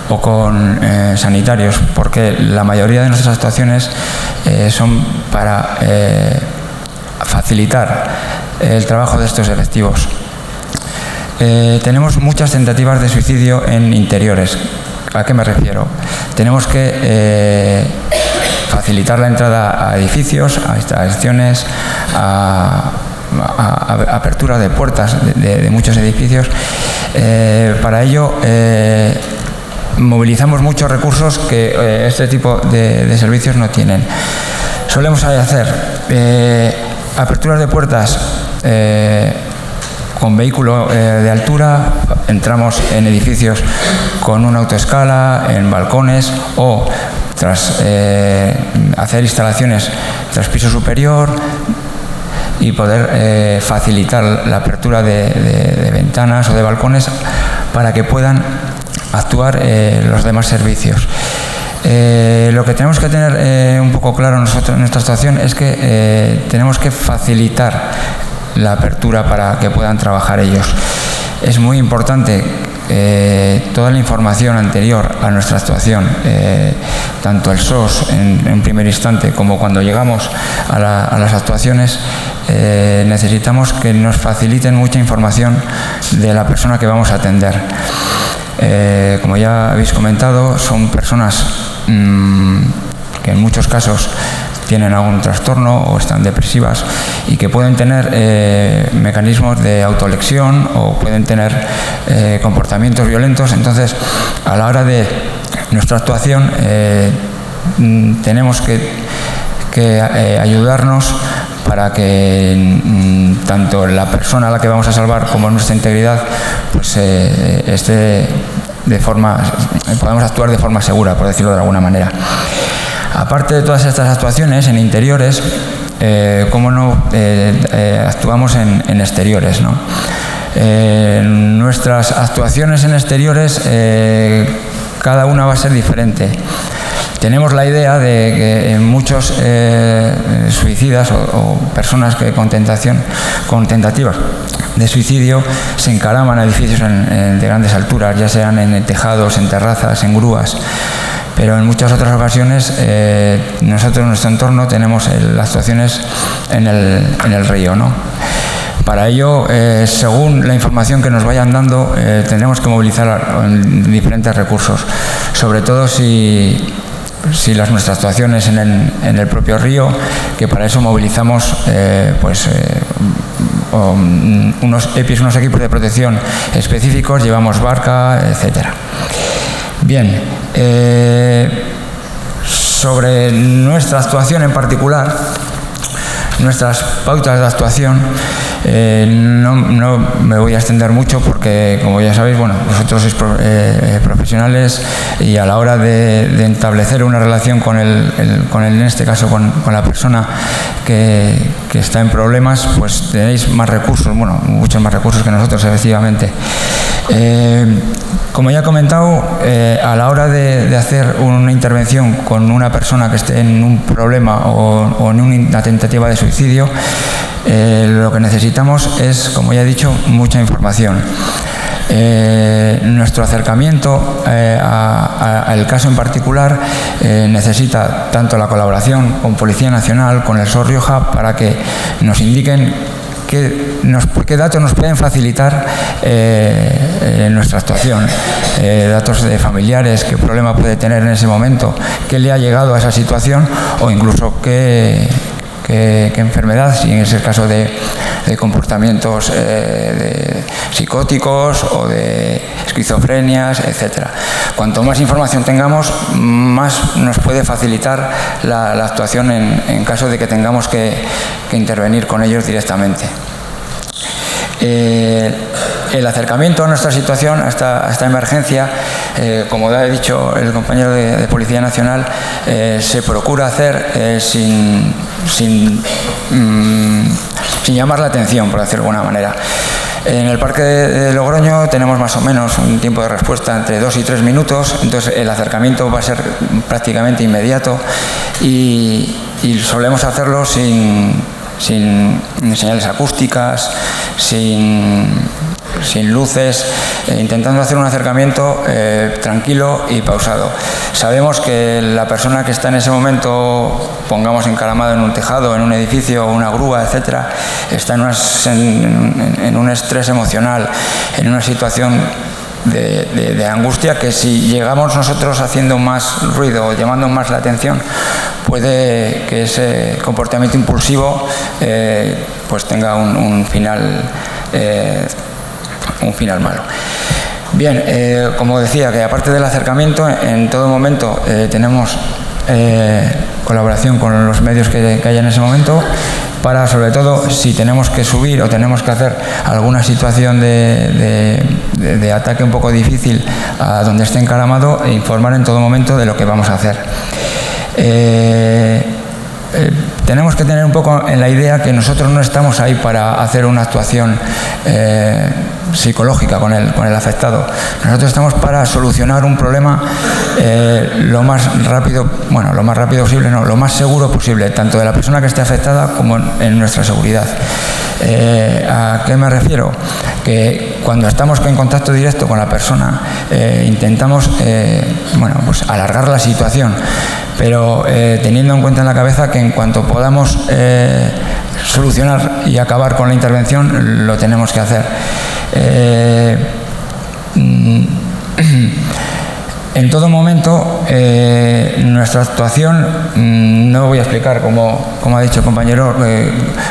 o con sanitarios, porque la mayoría de nuestras actuaciones son para facilitar el trabajo de estos efectivos. Tenemos muchas tentativas de suicidio en interiores. ¿A qué me refiero? Tenemos que facilitar la entrada a edificios, a instalaciones, a apertura de puertas de muchos edificios. Para ello movilizamos muchos recursos que este tipo de servicios no tienen. Solemos hacer aperturas de puertas con vehículo de altura, entramos en edificios con una autoescala, en balcones, o tras hacer instalaciones tras piso superior y poder facilitar la apertura de ventanas o de balcones para que puedan actuar los demás servicios. Lo que tenemos que tener un poco claro nosotros en nuestra actuación es que tenemos que facilitar la apertura para que puedan trabajar ellos. Es muy importante toda la información anterior a nuestra actuación, tanto el SOS en primer instante como cuando llegamos a las actuaciones, necesitamos que nos faciliten mucha información de la persona que vamos a atender. Como ya habéis comentado, son personas que en muchos casos tienen algún trastorno o están depresivas y que pueden tener mecanismos de autolesión o pueden tener comportamientos violentos. Entonces, a la hora de nuestra actuación, tenemos que ayudarnos para que tanto la persona a la que vamos a salvar como nuestra integridad pues podamos actuar de forma segura, por decirlo de alguna manera. Aparte de todas estas actuaciones en interiores, cómo no, actuamos en exteriores, ¿no? Nuestras actuaciones en exteriores, cada una va a ser diferente. tenemos la idea de que muchos suicidas o personas que con tentativas de suicidio se encaraman a edificios de grandes alturas, ya sean en tejados, en terrazas, en grúas. Pero en muchas otras ocasiones nosotros en nuestro entorno tenemos las actuaciones en el río, ¿no? Para ello, según la información que nos vayan dando, tendremos que movilizar diferentes recursos, sobre todo si nuestra actuación es en el propio río, que para eso movilizamos unos equipos de protección específicos, llevamos barca, etcétera. Bien, sobre nuestra actuación en particular, nuestras pautas de actuación, no me voy a extender mucho porque, como ya sabéis, bueno, vosotros sois profesionales y a la hora de establecer una relación con en este caso con la persona que está en problemas, pues tenéis más recursos, bueno, muchos más recursos que nosotros, efectivamente. Como ya he comentado, a la hora de hacer una intervención con una persona que esté en un problema o en una tentativa de suicidio, lo que necesitamos es, como ya he dicho, mucha información. Nuestro acercamiento al caso en particular necesita tanto la colaboración con Policía Nacional, con el SOS Rioja, para que nos indiquen qué datos nos pueden facilitar nuestra actuación, datos de familiares, qué problema puede tener en ese momento, qué le ha llegado a esa situación o incluso qué enfermedad, si es el caso de comportamientos psicóticos o de esquizofrenias, etc. Cuanto más información tengamos, más nos puede facilitar la actuación en caso de que tengamos que intervenir con ellos directamente. El acercamiento a nuestra situación, a esta emergencia, como ya ha dicho el compañero de Policía Nacional, se procura hacer sin llamar la atención, por decirlo de alguna manera. En el Parque de Logroño tenemos más o menos un tiempo de respuesta entre 2 y 3 minutos, entonces el acercamiento va a ser prácticamente inmediato y solemos hacerlo sin señales acústicas, sin luces, intentando hacer un acercamiento tranquilo y pausado. Sabemos que la persona que está en ese momento, pongamos encaramado en un tejado, en un edificio, una grúa, etcétera, está en un estrés emocional, en una situación de angustia que si llegamos nosotros haciendo más ruido o llamando más la atención, puede que ese comportamiento impulsivo pues tenga un final malo. Bien, como decía, que aparte del acercamiento, en todo momento tenemos colaboración con los medios que haya en ese momento, para, sobre todo, si tenemos que subir o tenemos que hacer alguna situación de ataque un poco difícil a donde esté encaramado, informar en todo momento de lo que vamos a hacer. Tenemos que tener un poco en la idea que nosotros no estamos ahí para hacer una actuación psicológica con el afectado. Nosotros estamos para solucionar un problema lo más rápido posible, no, lo más seguro posible, tanto de la persona que esté afectada como en nuestra seguridad. ¿A qué me refiero? Que cuando estamos en contacto directo con la persona intentamos pues alargar la situación, pero teniendo en cuenta en la cabeza que en cuanto podamos solucionar y acabar con la intervención, lo tenemos que hacer. En todo momento, nuestra actuación, no voy a explicar, como ha dicho el compañero,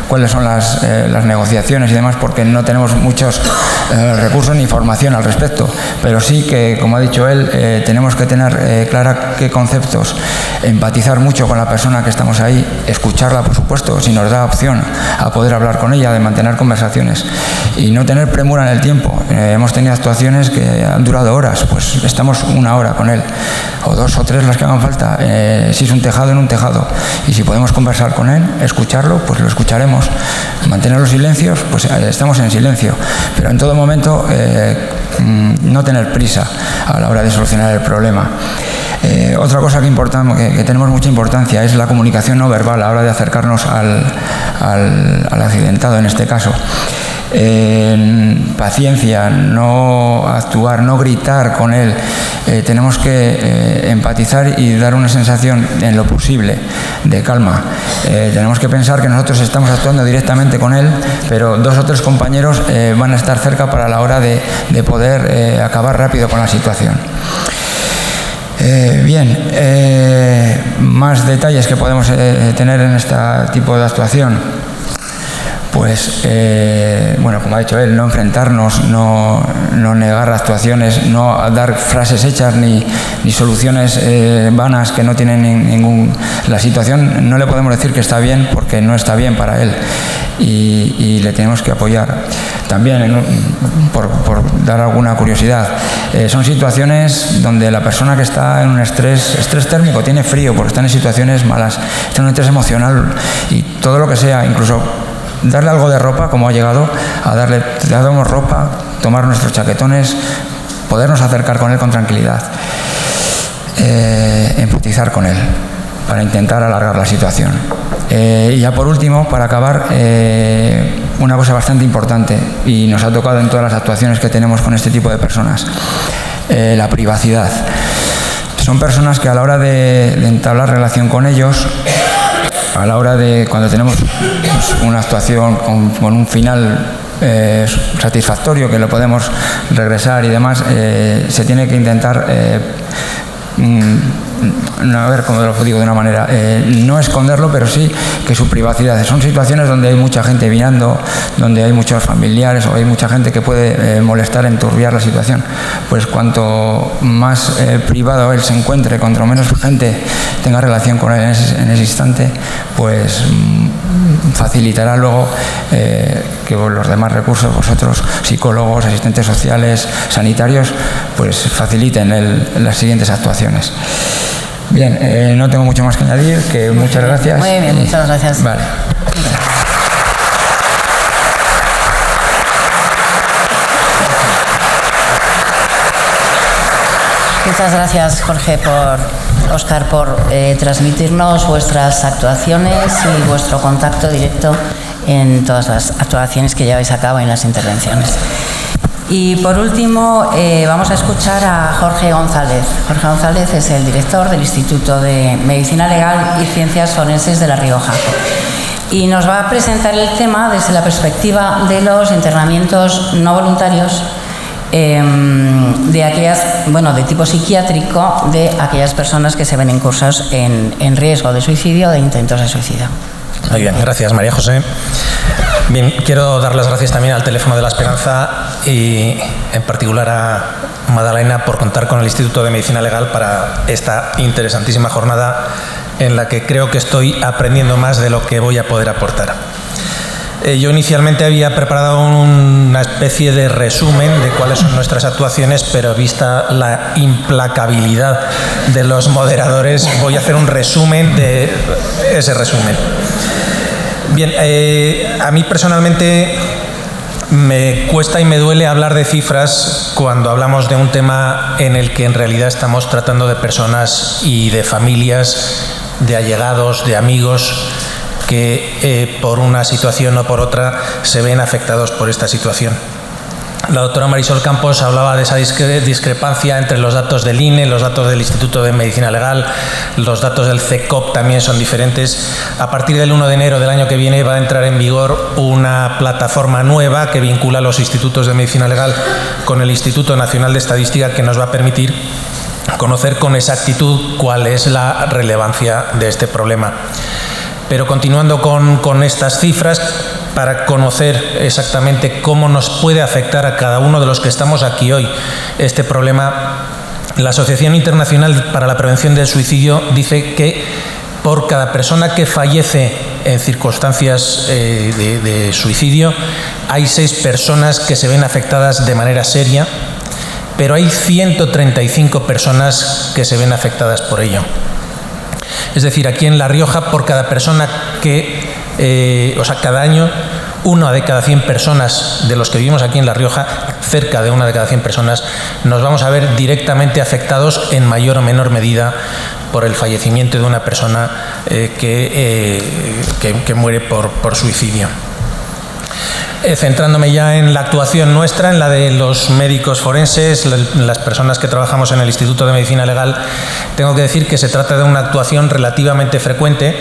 cuáles son las negociaciones y demás, porque no tenemos muchos recursos ni información al respecto, pero sí que, como ha dicho él, tenemos que tener clara qué conceptos, empatizar mucho con la persona que estamos ahí, escucharla, por supuesto, si nos da opción a poder hablar con ella, de mantener conversaciones y no tener premura en el tiempo. Hemos tenido actuaciones que han durado horas, pues estamos una hora, hora con él, o 2 o 3 las que hagan falta, si es un tejado, en un tejado. Y si podemos conversar con él, escucharlo, pues lo escucharemos. Mantener los silencios, pues estamos en silencio. Pero en todo momento no tener prisa a la hora de solucionar el problema. Otra cosa que tenemos mucha importancia es la comunicación no verbal a la hora de acercarnos al accidentado en este caso. Paciencia, no actuar, no gritar con él. Tenemos que empatizar y dar una sensación en lo posible de calma. Tenemos que pensar que nosotros estamos actuando directamente con él, pero 2 o 3 compañeros van a estar cerca para la hora de poder acabar rápido con la situación. Más detalles que podemos tener en este tipo de actuación. Pues, como ha dicho él, no enfrentarnos, no negar actuaciones, no dar frases hechas ni soluciones vanas que no tienen ningún... La situación no le podemos decir que está bien porque no está bien para él y le tenemos que apoyar. También, por dar alguna curiosidad, son situaciones donde la persona que está en un estrés térmico, tiene frío porque están en situaciones malas, está en un estrés emocional y todo lo que sea, incluso darle algo de ropa, como ha llegado a le damos ropa, tomar nuestros chaquetones, podernos acercar con él con tranquilidad, empatizar con él para intentar alargar la situación. Y ya por último, para acabar, una cosa bastante importante y nos ha tocado en todas las actuaciones que tenemos con este tipo de personas, la privacidad. Son personas que a la hora de entablar relación con ellos, a la hora de cuando tenemos una actuación con un final satisfactorio, que lo podemos regresar y demás, se tiene que intentar a ver cómo lo digo de una manera, no esconderlo, pero sí que su privacidad. Son situaciones donde hay mucha gente mirando, donde hay muchos familiares o hay mucha gente que puede molestar, enturbiar la situación. Pues cuanto más privado él se encuentre, cuanto menos gente tenga relación con él en ese instante, pues facilitará luego que los demás recursos, vosotros, psicólogos, asistentes sociales, sanitarios, pues faciliten las siguientes actuaciones. Bien, no tengo mucho más que añadir, que muchas gracias. Muy bien, muchas gracias. Vale. Muchas gracias, Jorge, Óscar, por transmitirnos vuestras actuaciones y vuestro contacto directo en todas las actuaciones que lleváis a cabo en las intervenciones. Y por último, vamos a escuchar a Jorge González. Jorge González es el director del Instituto de Medicina Legal y Ciencias Forenses de La Rioja. Y nos va a presentar el tema desde la perspectiva de los internamientos no voluntarios de tipo psiquiátrico, de aquellas personas que se ven incursos en riesgo de suicidio o de intentos de suicidio. Muy bien, gracias María José. Bien, quiero dar las gracias también al Teléfono de la Esperanza y en particular a Madalena por contar con el Instituto de Medicina Legal para esta interesantísima jornada en la que creo que estoy aprendiendo más de lo que voy a poder aportar. Yo inicialmente había preparado una especie de resumen de cuáles son nuestras actuaciones, pero vista la implacabilidad de los moderadores, voy a hacer un resumen de ese resumen. Bien, a mí personalmente me cuesta y me duele hablar de cifras cuando hablamos de un tema en el que en realidad estamos tratando de personas y de familias, de allegados, de amigos que por una situación o por otra se ven afectados por esta situación. La doctora Marisol Campos hablaba de esa discrepancia entre los datos del INE, los datos del Instituto de Medicina Legal, los datos del CECOP también son diferentes. A partir del 1 de enero del año que viene va a entrar en vigor una plataforma nueva que vincula los institutos de Medicina Legal con el Instituto Nacional de Estadística, que nos va a permitir conocer con exactitud cuál es la relevancia de este problema. Pero continuando con estas cifras, para conocer exactamente cómo nos puede afectar a cada uno de los que estamos aquí hoy este problema, la Asociación Internacional para la Prevención del Suicidio dice que por cada persona que fallece en circunstancias de suicidio, hay 6 personas que se ven afectadas de manera seria pero hay 135 personas que se ven afectadas por ello. Es decir, aquí en La Rioja, por cada persona cada año, 1 de cada 100 personas de los que vivimos aquí en La Rioja, cerca de 1 de cada 100 personas, nos vamos a ver directamente afectados en mayor o menor medida por el fallecimiento de una persona que muere por suicidio. Centrándome ya en la actuación nuestra, en la de los médicos forenses, las personas que trabajamos en el Instituto de Medicina Legal, tengo que decir que se trata de una actuación relativamente frecuente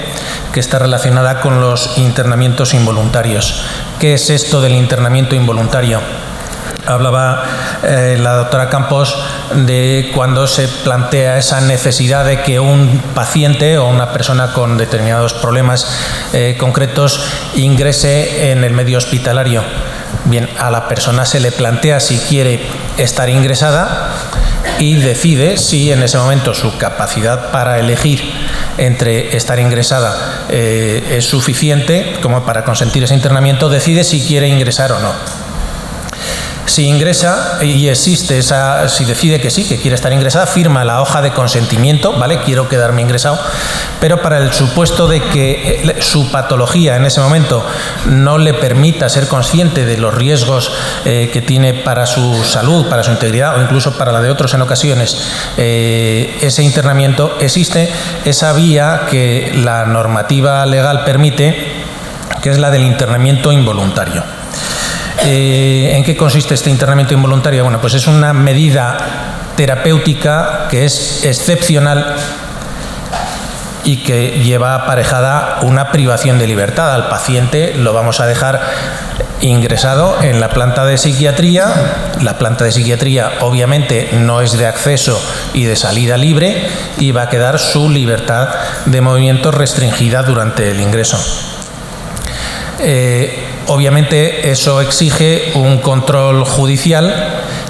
que está relacionada con los internamientos involuntarios. ¿Qué es esto del internamiento involuntario? Hablaba la doctora Campos de cuando se plantea esa necesidad de que un paciente o una persona con determinados problemas concretos ingrese en el medio hospitalario. Bien, a la persona se le plantea si quiere estar ingresada y decide si en ese momento su capacidad para elegir entre estar ingresada es suficiente como para consentir ese internamiento, decide si quiere ingresar o no. Si ingresa y existe si decide que sí, que quiere estar ingresada, firma la hoja de consentimiento, ¿vale? Quiero quedarme ingresado, pero para el supuesto de que su patología en ese momento no le permita ser consciente de los riesgos que tiene para su salud, para su integridad o incluso para la de otros en ocasiones, ese internamiento, existe esa vía que la normativa legal permite, que es la del internamiento involuntario. ¿En qué consiste este internamiento involuntario? Bueno, pues es una medida terapéutica que es excepcional y que lleva aparejada una privación de libertad. Al paciente lo vamos a dejar ingresado en la planta de psiquiatría. La planta de psiquiatría obviamente no es de acceso y de salida libre y va a quedar su libertad de movimiento restringida durante el ingreso. Obviamente eso exige un control judicial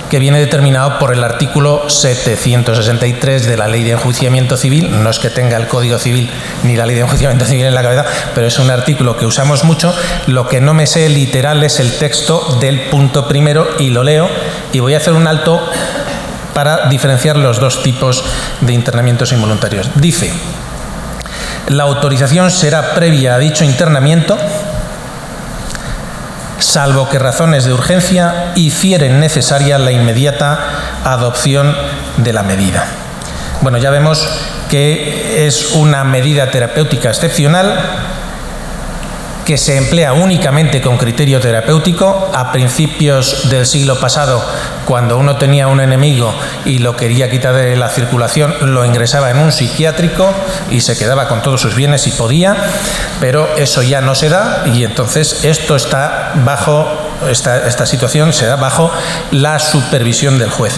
que viene determinado por el artículo 763 de la Ley de Enjuiciamiento Civil. No es que tenga el Código Civil ni la Ley de Enjuiciamiento Civil en la cabeza, pero es un artículo que usamos mucho. Lo que no me sé literal es el texto del punto primero y lo leo y voy a hacer un alto para diferenciar los dos tipos de internamientos involuntarios. Dice: la autorización será previa a dicho internamiento, salvo que razones de urgencia hicieren necesaria la inmediata adopción de la medida. Bueno, ya vemos que es una medida terapéutica excepcional que se emplea únicamente con criterio terapéutico. A principios del siglo pasado, cuando uno tenía un enemigo y lo quería quitar de la circulación, lo ingresaba en un psiquiátrico y se quedaba con todos sus bienes si podía, pero eso ya no se da y entonces esto está bajo, esta situación se da bajo la supervisión del juez.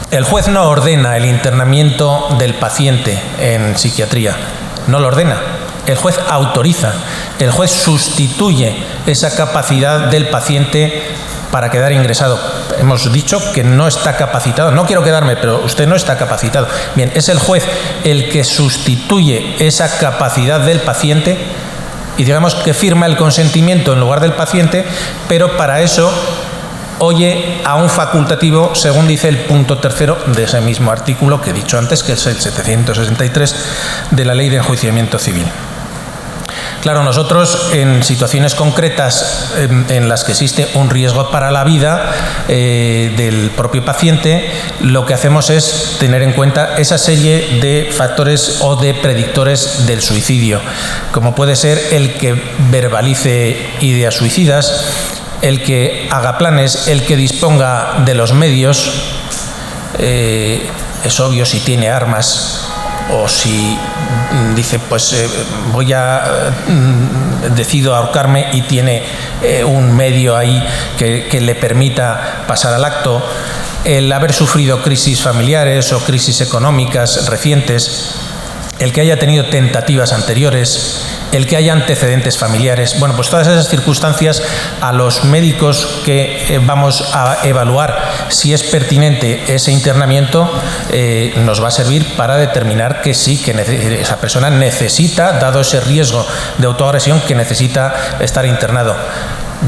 El juez no ordena el internamiento del paciente en psiquiatría, no lo ordena. El juez autoriza, el juez sustituye esa capacidad del paciente para quedar ingresado. Hemos dicho que no está capacitado. No quiero quedarme, pero usted no está capacitado. Bien, es el juez el que sustituye esa capacidad del paciente y digamos que firma el consentimiento en lugar del paciente, pero para eso oye a un facultativo, según dice el punto tercero de ese mismo artículo que he dicho antes, que es el 763 de la Ley de Enjuiciamiento Civil. Claro, nosotros en situaciones concretas en las que existe un riesgo para la vida del propio paciente, lo que hacemos es tener en cuenta esa serie de factores o de predictores del suicidio, como puede ser el que verbalice ideas suicidas, el que haga planes, el que disponga de los medios, es obvio si tiene armas o si dice decido ahorcarme y tiene un medio ahí que le permita pasar al acto, el haber sufrido crisis familiares o crisis económicas recientes, el que haya tenido tentativas anteriores, el que haya antecedentes familiares. Bueno, pues todas esas circunstancias a los médicos que vamos a evaluar si es pertinente ese internamiento nos va a servir para determinar que sí, que esa persona necesita, dado ese riesgo de autoagresión, que necesita estar internado.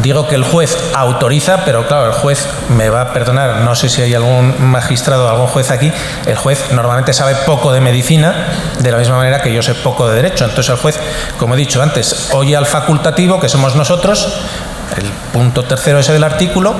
Digo que el juez autoriza, pero claro, el juez me va a perdonar, no sé si hay algún magistrado o algún juez aquí, el juez normalmente sabe poco de medicina, de la misma manera que yo sé poco de derecho. Entonces el juez, como he dicho antes, oye al facultativo, que somos nosotros, el punto tercero ese del artículo,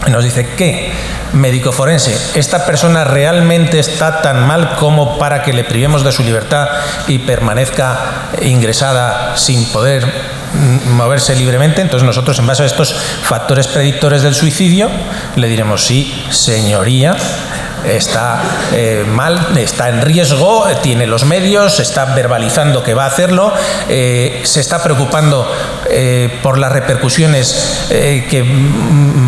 y nos dice que médico forense, esta persona realmente está tan mal como para que le privemos de su libertad y permanezca ingresada sin poder moverse libremente. Entonces nosotros, en base a estos factores predictores del suicidio, le diremos: sí, señoría, está mal, está en riesgo, tiene los medios, está verbalizando que va a hacerlo, se está preocupando por las repercusiones que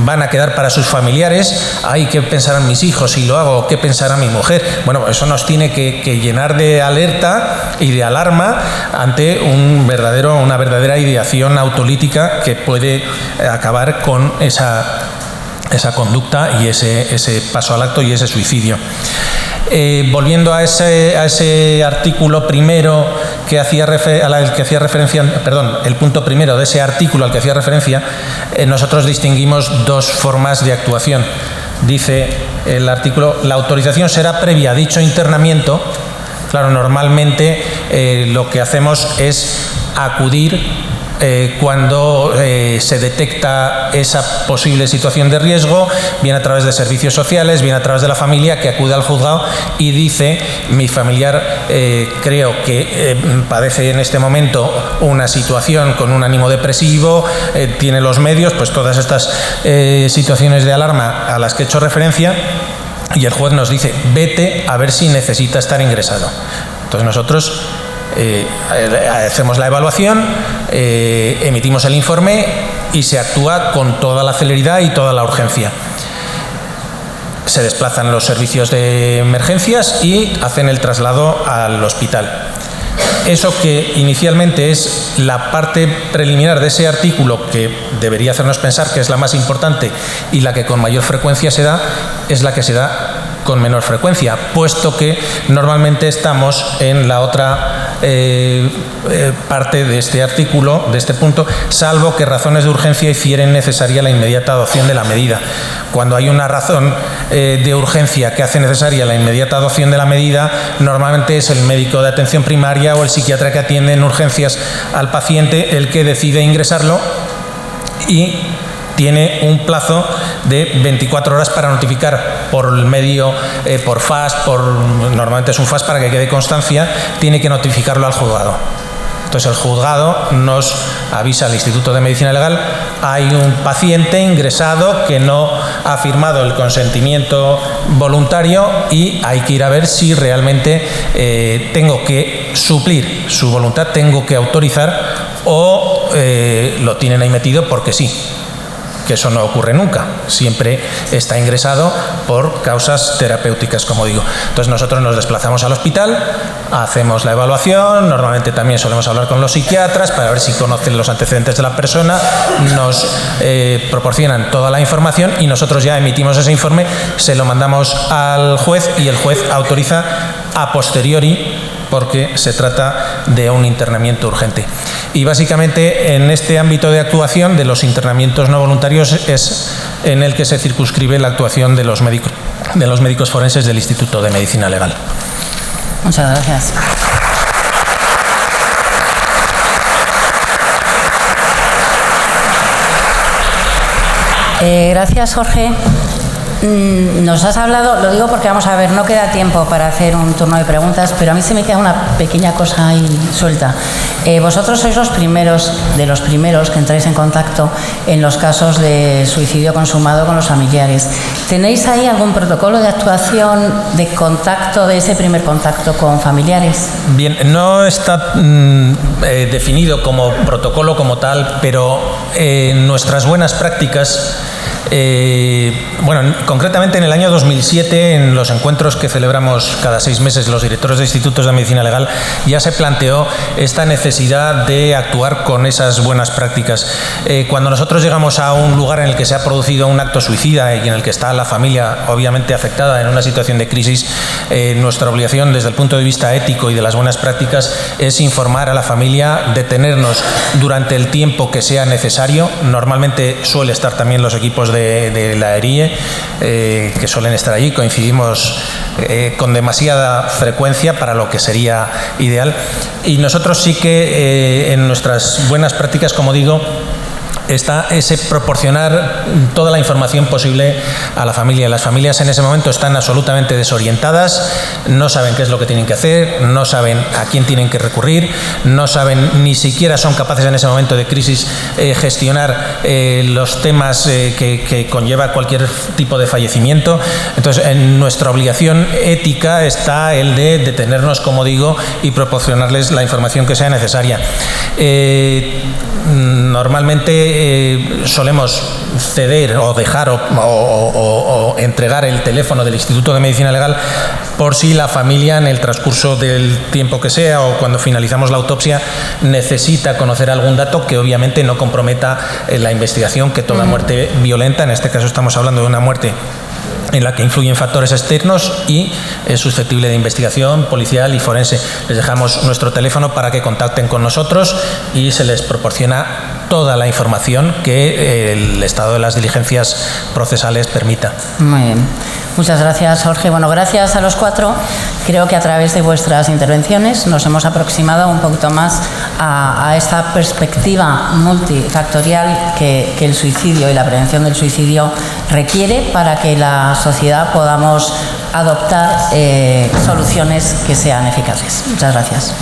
van a quedar para sus familiares. Ay, ¿qué pensarán mis hijos si lo hago? ¿Qué pensará mi mujer? Bueno, eso nos tiene que llenar de alerta y de alarma ante una verdadera ideación autolítica que puede acabar con esa conducta y ese paso al acto y ese suicidio. Volviendo a ese artículo primero que hacía referencia, el punto primero de ese artículo al que hacía referencia, nosotros distinguimos dos formas de actuación. Dice el artículo: la autorización será previa a dicho internamiento. Claro, normalmente lo que hacemos es acudir cuando se detecta esa posible situación de riesgo, bien a través de servicios sociales, bien a través de la familia, que acude al juzgado y dice: mi familiar creo que padece en este momento una situación con un ánimo depresivo, tiene los medios, pues todas estas situaciones de alarma a las que he hecho referencia, y el juez nos dice: vete a ver si necesita estar ingresado. Entonces nosotros hacemos la evaluación, emitimos el informe y se actúa con toda la celeridad y toda la urgencia. Se desplazan los servicios de emergencias y hacen el traslado al hospital. Eso que inicialmente es la parte preliminar de ese artículo, que debería hacernos pensar que es la más importante y la que con mayor frecuencia se da, es la que se da con menor frecuencia, puesto que normalmente estamos en la otra parte de este artículo, de este punto, salvo que razones de urgencia hicieren necesaria la inmediata adopción de la medida. Cuando hay una razón de urgencia que hace necesaria la inmediata adopción de la medida, normalmente es el médico de atención primaria o el psiquiatra que atiende en urgencias al paciente el que decide ingresarlo, y tiene un plazo de 24 horas para notificar por el medio, por FAS, normalmente es un FAS para que quede constancia, tiene que notificarlo al juzgado. Entonces el juzgado nos avisa al Instituto de Medicina Legal: hay un paciente ingresado que no ha firmado el consentimiento voluntario y hay que ir a ver si realmente tengo que suplir su voluntad, tengo que autorizar, o lo tienen ahí metido porque sí. Que eso no ocurre nunca, siempre está ingresado por causas terapéuticas, como digo. Entonces nosotros nos desplazamos al hospital, hacemos la evaluación, normalmente también solemos hablar con los psiquiatras para ver si conocen los antecedentes de la persona, nos proporcionan toda la información y nosotros ya emitimos ese informe, se lo mandamos al juez y el juez autoriza a posteriori, porque se trata de un internamiento urgente. Y básicamente en este ámbito de actuación de los internamientos no voluntarios es en el que se circunscribe la actuación de los médicos forenses del Instituto de Medicina Legal. Muchas gracias. Gracias, Jorge. Nos has hablado, lo digo porque vamos a ver, no queda tiempo para hacer un turno de preguntas, pero a mí se me queda una pequeña cosa ahí suelta. Vosotros sois los primeros que entráis en contacto en los casos de suicidio consumado con los familiares. ¿Tenéis ahí algún protocolo de actuación, de contacto, de ese primer contacto con familiares? Bien, no está definido como protocolo como tal, pero nuestras buenas prácticas Bueno, concretamente en el año 2007, en los encuentros que celebramos cada 6 meses los directores de institutos de medicina legal, ya se planteó esta necesidad de actuar con esas buenas prácticas. Cuando nosotros llegamos a un lugar en el que se ha producido un acto suicida y en el que está la familia obviamente afectada en una situación de crisis, nuestra obligación desde el punto de vista ético y de las buenas prácticas es informar a la familia, detenernos durante el tiempo que sea necesario. Normalmente suele estar también los equipos de la ERIE, que suelen estar allí, coincidimos con demasiada frecuencia para lo que sería ideal. Y nosotros sí que en nuestras buenas prácticas, como digo, está ese proporcionar toda la información posible a la familia. Las familias en ese momento están absolutamente desorientadas, no saben qué es lo que tienen que hacer, no saben a quién tienen que recurrir, no saben, ni siquiera son capaces en ese momento de crisis gestionar los temas que conlleva cualquier tipo de fallecimiento. Entonces, en nuestra obligación ética está el de detenernos, como digo, y proporcionarles la información que sea necesaria. Normalmente solemos ceder o dejar o entregar el teléfono del Instituto de Medicina Legal por si la familia, en el transcurso del tiempo que sea o cuando finalizamos la autopsia, necesita conocer algún dato que obviamente no comprometa la investigación, que toda muerte violenta, en este caso estamos hablando de una muerte en la que influyen factores externos y es susceptible de investigación policial y forense. Les dejamos nuestro teléfono para que contacten con nosotros y se les proporciona toda la información que el estado de las diligencias procesales permita. Muy bien. Muchas gracias, Jorge. Bueno, gracias a los 4. Creo que a través de vuestras intervenciones nos hemos aproximado un poquito más a esta perspectiva multifactorial que el suicidio y la prevención del suicidio requiere para que la sociedad podamos adoptar soluciones que sean eficaces. Muchas gracias.